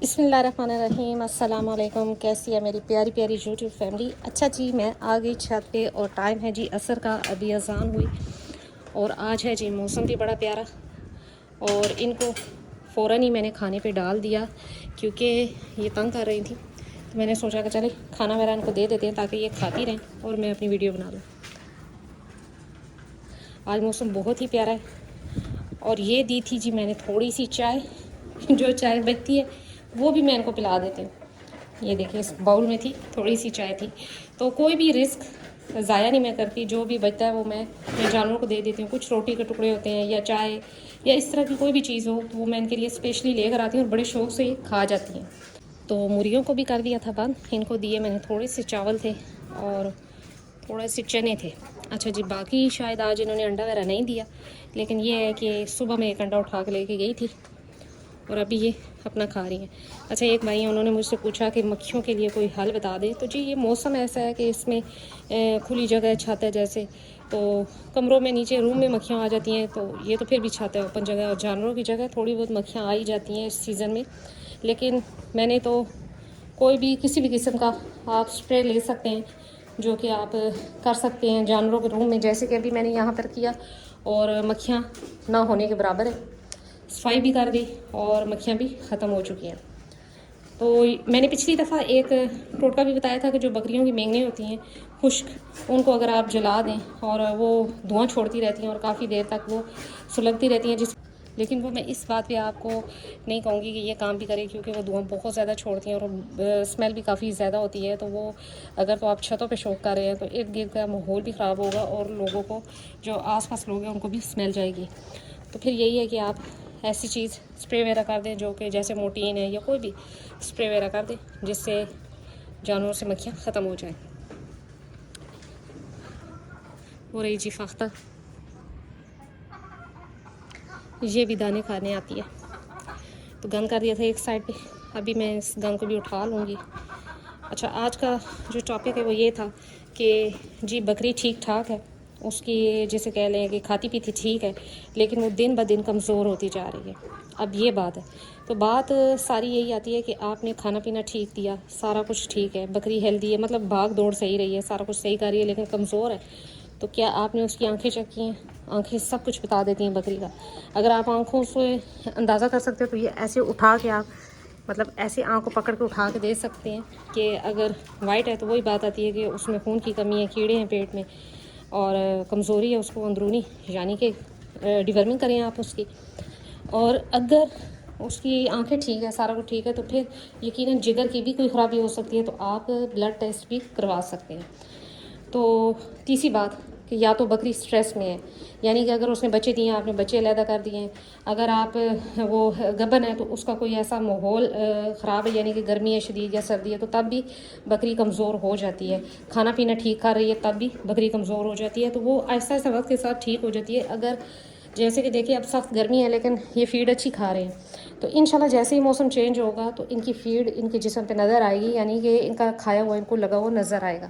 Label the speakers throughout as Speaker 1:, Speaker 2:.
Speaker 1: बिस्मिल्लाहिर्रहमानिर्रहीम। अस्सलाम वालेकुम। कैसी है मेरी प्यारी प्यारी यूट्यूब फैमिली। अच्छा जी, मैं आ गई छत पे और टाइम है जी असर का, अभी अजान हुई और आज है जी मौसम भी बड़ा प्यारा। और इनको फ़ौरन ही मैंने खाने पे डाल दिया क्योंकि ये तंग कर रही थी, तो मैंने सोचा कि चले खाना वगैरह इनको दे देते हैं ताकि ये खाती रहें और मैं अपनी वीडियो बना लूँ। आज मौसम बहुत ही प्यारा है। और ये दी थी जी मैंने थोड़ी सी चाय, जो चाय बचती है वो भी मैं इनको पिला देती हूँ। ये देखिए इस बाउल में थी, थोड़ी सी चाय थी, तो कोई भी रिस्क ज़ाया नहीं मैं करती। जो भी बचता है वो मैं जानवरों को दे देती हूँ। कुछ रोटी के टुकड़े होते हैं या चाय या इस तरह की कोई भी चीज़ हो तो वो मैं इनके लिए स्पेशली लेकर आती हूँ और बड़े शौक़ से खा जाती हैं। तो मुर्गियों को भी कर दिया था बंद, इनको दिए मैंने थोड़े से चावल थे और थोड़े से चने थे। अच्छा जी, बाकी शायद आज इन्होंने अंडा वगैरह नहीं दिया, लेकिन ये है कि सुबह मैं एक अंडा उठा के लेके गई थी और अभी ये अपना खा रही हैं। अच्छा, एक भाई उन्होंने मुझसे पूछा कि मक्खियों के लिए कोई हल बता दें। तो जी ये मौसम ऐसा है कि इसमें खुली जगह छत है जैसे, तो कमरों में नीचे रूम में मक्खियाँ आ जाती हैं, तो ये तो फिर भी छत है ओपन जगह, और जानवरों की जगह थोड़ी बहुत मक्खियाँ आ ही जाती हैं इस सीज़न में। लेकिन मैंने तो कोई भी किसी भी किस्म का आप स्प्रे ले सकते हैं जो कि आप कर सकते हैं जानवरों के रूम में, जैसे कि अभी मैंने यहाँ पर किया और मक्खियाँ ना होने के बराबर है। सफाई भी कर दी और मक्खियाँ भी ख़त्म हो चुकी हैं। तो मैंने पिछली दफ़ा एक टोटका भी बताया था कि जो बकरियों की मेंगने होती हैं खुश्क, उनको अगर आप जला दें और वो धुआं छोड़ती रहती हैं और काफ़ी देर तक वो सुलगती रहती हैं, लेकिन वो मैं इस बात पे आपको नहीं कहूँगी कि ये काम भी करे क्योंकि वो धुआं बहुत ज़्यादा छोड़ती हैं और स्मेल भी काफ़ी ज़्यादा होती है। तो वो अगर तो आप छतों पे शौक कर रहे हैं तो इर्द गिर्द का माहौल भी ख़राब होगा और लोगों को, जो आसपास लोग हैं, उनको भी स्मेल जाएगी। तो फिर यही है कि आप ऐसी चीज़ स्प्रे वगैरह कर दें जो कि जैसे मोटीन है या कोई भी स्प्रे वगैरह कर दें जिससे जानवरों से मक्खियाँ ख़त्म हो जाएं। हो रही जी फाख्ता, ये भी दाने खाने आती है। तो गन कर दिया था एक साइड पे, अभी मैं इस गन को भी उठा लूँगी। अच्छा, आज का जो टॉपिक है वो ये था कि जी बकरी ठीक ठाक है, उसकी जैसे कह लें कि खाती पीती ठीक है, लेकिन वो दिन ब दिन कमज़ोर होती जा रही है। अब ये बात है, तो बात सारी यही आती है कि आपने खाना पीना ठीक दिया, सारा कुछ ठीक है, बकरी हेल्दी है, मतलब भाग दौड़ सही रही है, सारा कुछ सही कर रही है, लेकिन कमज़ोर है। तो क्या आपने उसकी आंखें चेक की हैं? आंखें सब कुछ बता देती हैं बकरी का। अगर आप आंखों से अंदाज़ा कर सकते हो तो ये ऐसे उठा के आप, मतलब ऐसे आँख को पकड़ के उठा के दे सकते हैं कि अगर वाइट है तो वही बात आती है कि उसमें खून की कमी है, कीड़े हैं पेट में और कमज़ोरी है उसको अंदरूनी, यानी कि डिवर्मिंग करें आप उसकी। और अगर उसकी आंखें ठीक है, सारा कुछ ठीक है, तो फिर यकीनन जिगर की भी कोई ख़राबी हो सकती है, तो आप ब्लड टेस्ट भी करवा सकते हैं। तो तीसरी बात कि या तो बकरी स्ट्रेस में है, यानी कि अगर उसने बच्चे दिए हैं, आपने बच्चे अलहदा कर दिए हैं, अगर आप वो गबन है तो उसका कोई ऐसा माहौल ख़राब है, यानी कि गर्मी है शदीद या सर्दी है, तो तब भी बकरी कमज़ोर हो जाती है। खाना पीना ठीक कर रही है तब भी बकरी कमज़ोर हो जाती है। तो वो आहिस्ता आहिस्ता वक्त के साथ ठीक हो जाती है। अगर जैसे कि देखिए अब सख्त गर्मी है लेकिन ये फ़ीड अच्छी खा रहे हैं, तो इंशाल्लाह जैसे ही मौसम चेंज होगा तो इनकी फ़ीड इनके जिस्म पे नज़र आएगी, यानी कि इनका खाया हुआ इनको लगा हुआ नज़र आएगा।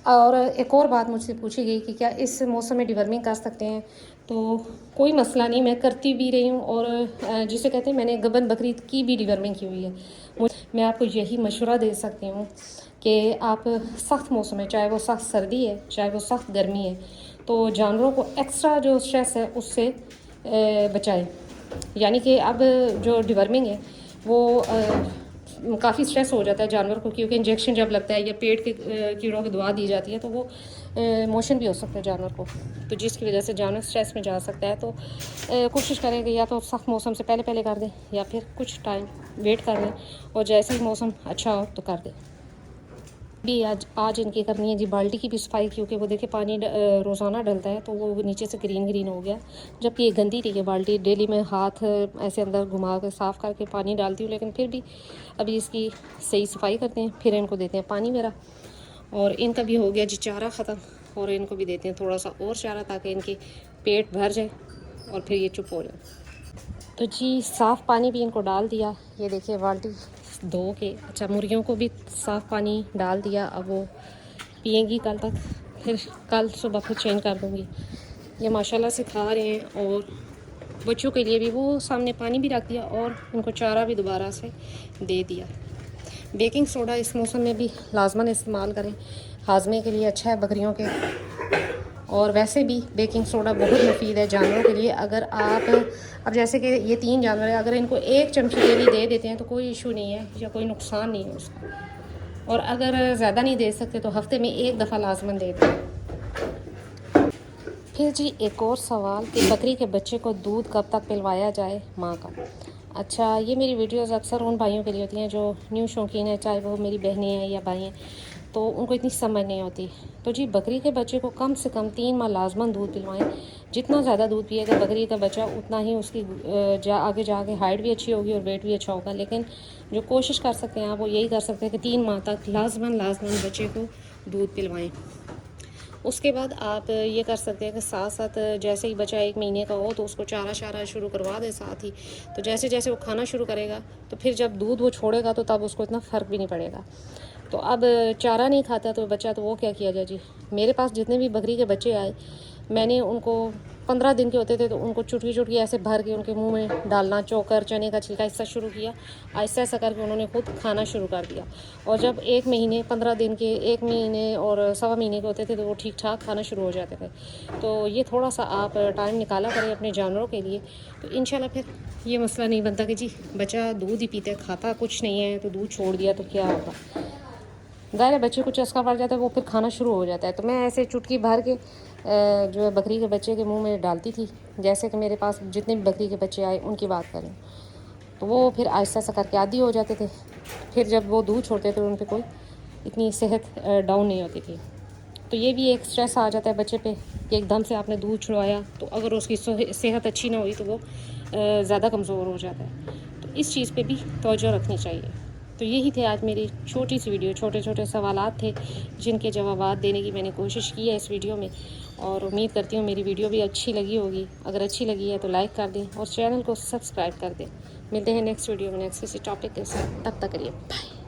Speaker 1: और एक और बात मुझसे पूछी गई कि क्या इस मौसम में डिवर्मिंग कर सकते हैं, तो कोई मसला नहीं, मैं करती भी रही हूँ और जिसे कहते हैं मैंने गबन बकरी की भी डिवर्मिंग की हुई है। मैं आपको यही मशवरा दे सकती हूँ कि आप सख्त मौसम है, चाहे वो सख्त सर्दी है चाहे वो सख्त गर्मी है, तो जानवरों को एक्स्ट्रा जो स्ट्रेस है उससे बचाएं। यानी कि अब जो डिवर्मिंग है वो काफ़ी स्ट्रेस हो जाता है जानवर को, क्योंकि इंजेक्शन जब लगता है या पेट के कीड़ों की दवा दी जाती है तो वो मोशन भी हो सकता है जानवर को, तो जिसकी वजह से जानवर स्ट्रेस में जा सकता है। तो कोशिश करें कि या तो सख्त मौसम से पहले पहले कर दें या फिर कुछ टाइम वेट कर लें और जैसे ही मौसम अच्छा हो तो कर दें। भी आज इनकी करनी है जी बाल्टी की भी सफाई, क्योंकि वो देखिए पानी रोज़ाना डलता है तो वो नीचे से ग्रीन ग्रीन हो गया, जबकि ये गंदी थी ये बाल्टी। डेली मैं हाथ ऐसे अंदर घुमा कर साफ़ करके पानी डालती हूँ, लेकिन फिर भी अभी इसकी सही सफाई करते हैं, फिर इनको देते हैं पानी मेरा। और इनका भी हो गया जी चारा ख़त्म, और इनको भी देते हैं थोड़ा सा और चारा ताकि इनके पेट भर जाए और फिर ये चुप हो जाए। तो जी साफ़ पानी भी इनको डाल दिया, ये देखिए बाल्टी धो के। अच्छा, मुर्गियों को भी साफ़ पानी डाल दिया, अब वो पिएंगी कल तक, फिर कल सुबह फिर चेंज कर दूँगी। ये माशाल्लाह से खा रहे हैं और बच्चों के लिए भी वो सामने पानी भी रख दिया और उनको चारा भी दोबारा से दे दिया। बेकिंग सोडा इस मौसम में भी लाजमन इस्तेमाल करें, हाजमे के लिए अच्छा है बकरियों के। और वैसे भी बेकिंग सोडा बहुत मुफीद है जानवरों के लिए। अगर आप अब जैसे कि ये 3 जानवर है, अगर इनको 1 चमची डेली दे देते हैं तो कोई इशू नहीं है या कोई नुकसान नहीं है उसका। और अगर ज़्यादा नहीं दे सकते तो हफ्ते में 1 दफ़ा लाजमन दे दें। फिर जी एक और सवाल कि बकरी के बच्चे को दूध कब तक पिलवाया जाए माँ का। अच्छा, ये मेरी वीडियोस अक्सर उन भाइयों के लिए होती हैं जो न्यू शौकीन है, चाहे वो मेरी बहनें हैं या भाई हैं, तो उनको इतनी समझ नहीं होती। तो जी बकरी के बच्चे को कम से कम 3 माह लाजमन दूध पिलवाएं। जितना ज़्यादा दूध पिएगा बकरी का बच्चा उतना ही उसकी आगे जाके हाइट भी अच्छी होगी और वेट भी अच्छा होगा। लेकिन जो कोशिश कर सकते हैं आप वो यही कर सकते हैं कि 3 माह तक लाजमन बच्चे को दूध पिलवाएं। उसके बाद आप ये कर सकते हैं कि साथ साथ जैसे ही बच्चा 1 महीने का हो तो उसको चारा शारा शुरू करवा दें साथ ही। तो जैसे जैसे वो खाना शुरू करेगा तो फिर जब दूध वो छोड़ेगा तो तब उसको इतना फ़र्क भी नहीं पड़ेगा। तो अब चारा नहीं खाता तो बच्चा, तो वो क्या किया जाए जी। मेरे पास जितने भी बकरी के बच्चे आए, मैंने उनको 15 दिन के होते थे तो उनको चुटकी चुटकी ऐसे भर के उनके मुंह में डालना, चोकर, चने का छिलका, इससे शुरू किया। ऐसा ऐसा करके उन्होंने खुद खाना शुरू कर दिया। और जब 1 महीने 15 दिन के, 1 महीने और सवा महीने के होते थे तो वो ठीक ठाक खाना शुरू हो जाते थे। तो ये थोड़ा सा आप टाइम निकाला करें अपने जानवरों के लिए, तो इंशाल्लाह फिर ये मसला नहीं बनता कि जी बच्चा दूध ही पीता है, खाता कुछ नहीं है तो दूध छोड़ दिया तो क्या होगा। गाय बच्चे को चस्का पड़ जाता है, वो फिर खाना शुरू हो जाता है। तो मैं ऐसे चुटकी भर के जो है बकरी के बच्चे के मुंह में डालती थी। जैसे कि मेरे पास जितने भी बकरी के बच्चे आए उनकी बात करें तो वो फिर आहिस्ता आहिस्ता करके आदी हो जाते थे। फिर जब वो दूध छोड़ते थे उन पर कोई इतनी सेहत डाउन नहीं होती थी। तो ये भी एक स्ट्रेस आ जाता है बच्चे पे कि एकदम से आपने दूध छुड़वाया तो अगर उसकी सेहत अच्छी ना हुई तो वो ज़्यादा कमज़ोर हो जाता है। तो इस चीज़ पे भी तवज्जो रखनी चाहिए। तो यही थे आज मेरी छोटी सी वीडियो, छोटे छोटे सवालात थे जिनके जवाबात देने की मैंने कोशिश की है इस वीडियो में। और उम्मीद करती हूँ मेरी वीडियो भी अच्छी लगी होगी। अगर अच्छी लगी है तो लाइक कर दें और चैनल को सब्सक्राइब कर दें। मिलते हैं नेक्स्ट वीडियो में नेक्स्ट किसी टॉपिक के साथ। तब तक के लिए बाय।